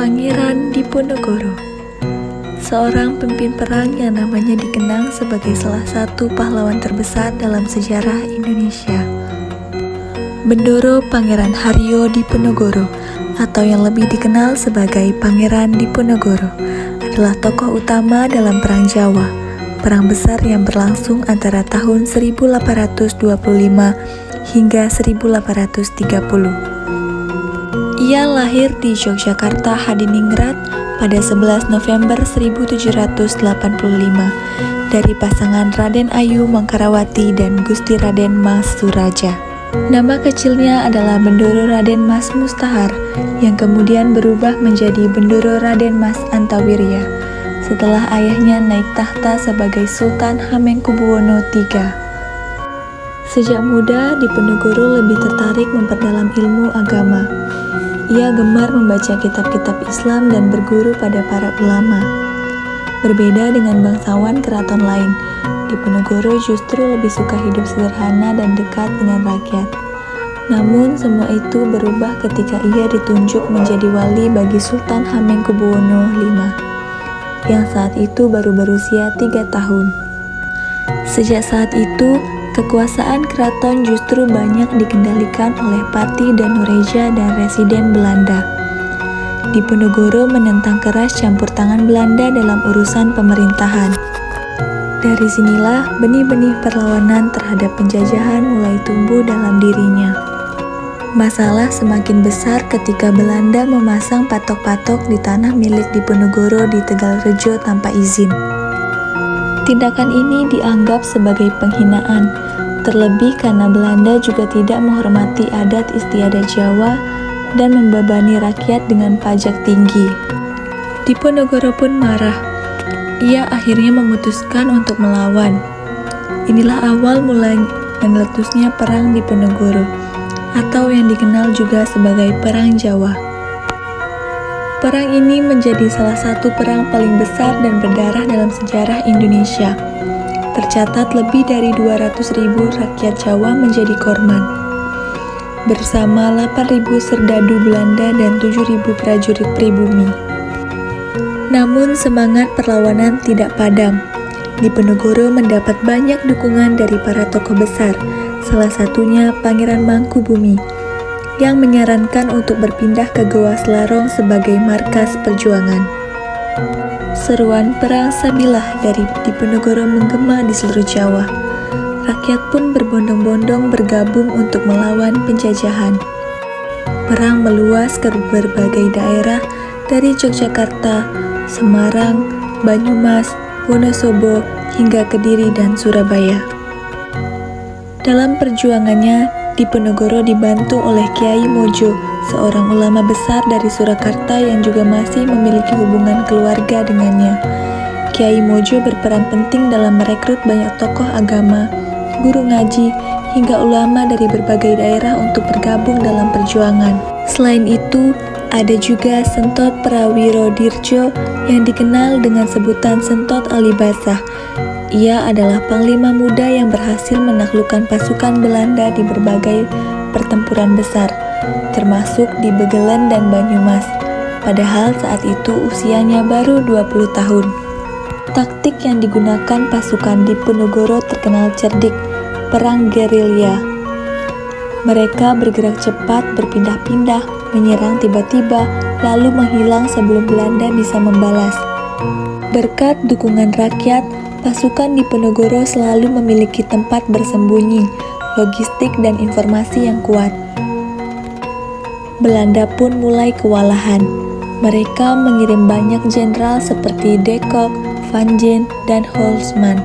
Pangeran Diponegoro, seorang pemimpin perang yang namanya dikenang sebagai salah satu pahlawan terbesar dalam sejarah Indonesia. Bendoro Pangeran Haryo Diponegoro, atau yang lebih dikenal sebagai Pangeran Diponegoro, adalah tokoh utama dalam Perang Jawa, perang besar yang berlangsung antara tahun 1825 hingga 1830. Ia lahir di Yogyakarta, Hadiningrat pada 11 November 1785 dari pasangan Raden Ayu Mangkarawati dan Gusti Raden Mas Suraja. Nama kecilnya adalah Bendoro Raden Mas Mustahar yang kemudian berubah menjadi Bendoro Raden Mas Antawirya setelah ayahnya naik tahta sebagai Sultan Hamengkubuwono III. Sejak muda, Diponegoro lebih tertarik memperdalam ilmu agama. Ia gemar membaca kitab-kitab Islam dan berguru pada para ulama. Berbeda dengan bangsawan keraton lain, Diponegoro justru lebih suka hidup sederhana dan dekat dengan rakyat. Namun semua itu berubah ketika ia ditunjuk menjadi wali bagi Sultan Hamengkubuwono V, yang saat itu baru berusia 3 tahun. Sejak saat itu, kekuasaan keraton justru banyak dikendalikan oleh Pati Danureja dan residen Belanda. Diponegoro menentang keras campur tangan Belanda dalam urusan pemerintahan. Dari sinilah benih-benih perlawanan terhadap penjajahan mulai tumbuh dalam dirinya. Masalah semakin besar ketika Belanda memasang patok-patok di tanah milik Diponegoro di Tegalrejo tanpa izin. Tindakan ini dianggap sebagai penghinaan, terlebih karena Belanda juga tidak menghormati adat istiadat Jawa dan membebani rakyat dengan pajak tinggi. Diponegoro pun marah. Ia akhirnya memutuskan untuk melawan. Inilah awal mulai meletusnya Perang Diponegoro, atau yang dikenal juga sebagai Perang Jawa. Perang ini menjadi salah satu perang paling besar dan berdarah dalam sejarah Indonesia. Tercatat lebih dari 200.000 rakyat Jawa menjadi korban, bersama 8.000 serdadu Belanda dan 7.000 prajurit pribumi. Namun semangat perlawanan tidak padam. Diponegoro mendapat banyak dukungan dari para tokoh besar, salah satunya Pangeran Mangkubumi, yang menyarankan untuk berpindah ke Goa Selarong sebagai markas perjuangan. Seruan perang Sabilah dari Diponegoro menggema di seluruh Jawa. Rakyat pun berbondong-bondong bergabung untuk melawan penjajahan. Perang meluas ke berbagai daerah dari Yogyakarta, Semarang, Banyumas, Wonosobo, hingga Kediri dan Surabaya. Dalam perjuangannya, Diponegoro dibantu oleh Kiai Mojo, seorang ulama besar dari Surakarta yang juga masih memiliki hubungan keluarga dengannya. Kiai Mojo berperan penting dalam merekrut banyak tokoh agama, guru ngaji, hingga ulama dari berbagai daerah untuk bergabung dalam perjuangan. Selain itu, ada juga Sentot Prawirodirjo yang dikenal dengan sebutan Sentot Alibasah. Ia adalah panglima muda yang berhasil menaklukkan pasukan Belanda di berbagai pertempuran besar, termasuk di Begelen dan Banyumas, padahal saat itu usianya baru 20 tahun. Taktik yang digunakan pasukan Diponegoro terkenal cerdik, perang gerilya. Mereka bergerak cepat, berpindah-pindah, menyerang tiba-tiba, lalu menghilang sebelum Belanda bisa membalas. Berkat dukungan rakyat, pasukan Diponegoro selalu memiliki tempat bersembunyi, logistik dan informasi yang kuat. Belanda pun mulai kewalahan. Mereka mengirim banyak jenderal seperti De Kock, Van Gien, dan Holzman,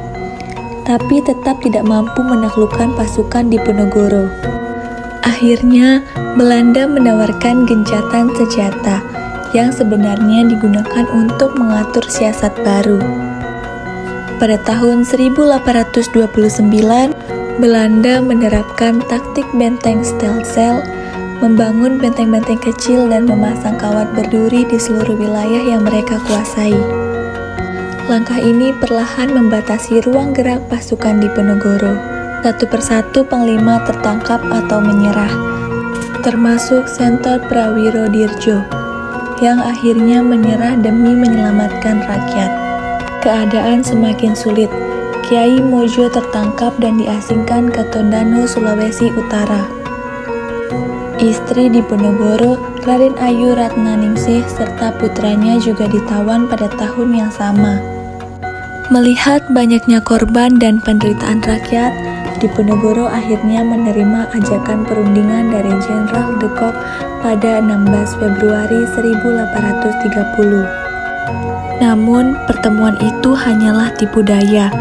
tapi tetap tidak mampu menaklukkan pasukan Diponegoro. Akhirnya, Belanda menawarkan gencatan senjata yang sebenarnya digunakan untuk mengatur siasat baru. Pada tahun 1829, Belanda menerapkan taktik benteng Stelsel, membangun benteng-benteng kecil dan memasang kawat berduri di seluruh wilayah yang mereka kuasai. Langkah ini perlahan membatasi ruang gerak pasukan Diponegoro. Satu persatu panglima tertangkap atau menyerah, termasuk Sentot Prawirodirjo. yang akhirnya menyerah demi menyelamatkan rakyat. Keadaan semakin sulit. Kiai Mojo tertangkap dan diasingkan ke Tondano, Sulawesi Utara. Istri Diponegoro, Raden Ayu Ratnaningsih, serta putranya juga ditawan pada tahun yang sama. Melihat banyaknya korban dan penderitaan rakyat, Diponegoro akhirnya menerima ajakan perundingan dari Jenderal de Kock pada 16 Februari 1830. Namun, pertemuan itu hanyalah tipu daya.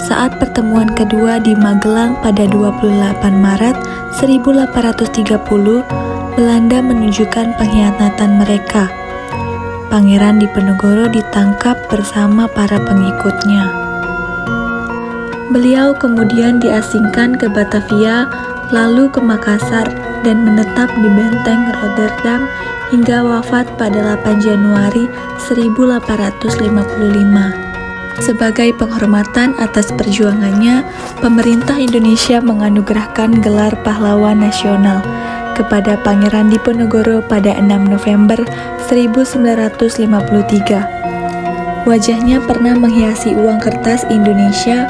Saat pertemuan kedua di Magelang pada 28 Maret 1830, Belanda menunjukkan pengkhianatan mereka. Pangeran Diponegoro ditangkap bersama para pengikutnya. Beliau kemudian diasingkan ke Batavia, lalu ke Makassar, dan menetap di benteng Rotterdam hingga wafat pada 8 Januari 1855. Sebagai penghormatan atas perjuangannya, pemerintah Indonesia menganugerahkan gelar Pahlawan Nasional kepada Pangeran Diponegoro pada 6 November 1953. Wajahnya pernah menghiasi uang kertas Indonesia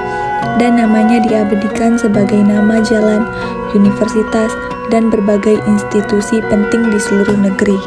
dan namanya diabadikan sebagai nama jalan, universitas, dan berbagai institusi penting di seluruh negeri.